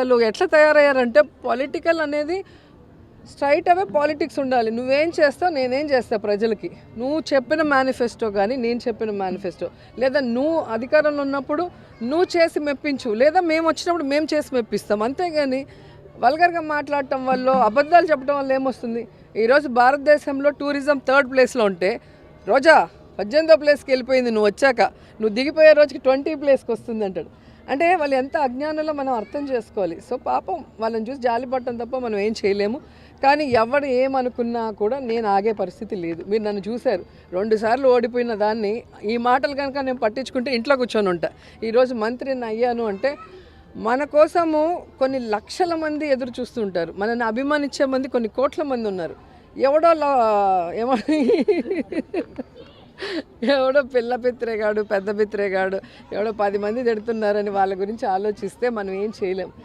అసలు ఎట్లా తయారయ్యారంటే పొలిటికల్ అనేది స్ట్రైట్ అవే పాలిటిక్స్ ఉండాలి. నువ్వేం చేస్తావు, నేనేం చేస్తా ప్రజలకి. నువ్వు చెప్పిన మేనిఫెస్టో కానీ నేను చెప్పిన మేనిఫెస్టో, లేదా నువ్వు అధికారంలో ఉన్నప్పుడు నువ్వు చేసి మెప్పించు, లేదా మేము వచ్చినప్పుడు మేము చేసి మెప్పిస్తాం. అంతేగాని వల్గర్గా మాట్లాడటం వల్ల, అబద్ధాలు చెప్పడం వల్ల ఏమొస్తుంది? ఈరోజు భారతదేశంలో టూరిజం 3rd ప్లేస్లో ఉంటే రోజా 18వ ప్లేస్కి వెళ్ళిపోయింది. నువ్వు వచ్చాక నువ్వు దిగిపోయే రోజుకి 20 ప్లేస్కి వస్తుంది అంటాడు. అంటే వాళ్ళు ఎంత అజ్ఞానంలో మనం అర్థం చేసుకోవాలి. సో పాపం వాళ్ళని చూసి జాలిపడటం తప్ప మనం ఏం చేయలేము. కానీ ఎవడు ఏమనుకున్నా కూడా నేను ఆగే పరిస్థితి లేదు. మీరు నన్ను చూశారు, 2 సార్లు ఓడిపోయిన దాన్ని ఈ మాటలు కనుక నేను పట్టించుకుంటే ఇంట్లో కూర్చొని ఉంటా. ఈరోజు మంత్రిని అయ్యాను అంటే మన కోసము కొన్ని లక్షల మంది ఎదురు చూస్తుంటారు. మనల్ని అభిమానించే మంది కొన్ని కోట్ల మంది ఉన్నారు. ఎవడో ఎవడో పిల్ల పిత్రేగాడు, పెద్ద పిత్రేగాడు, ఎవడో 10 మంది తిడుతున్నారని వాళ్ళ గురించి ఆలోచిస్తే మనం ఏం చేయలేం.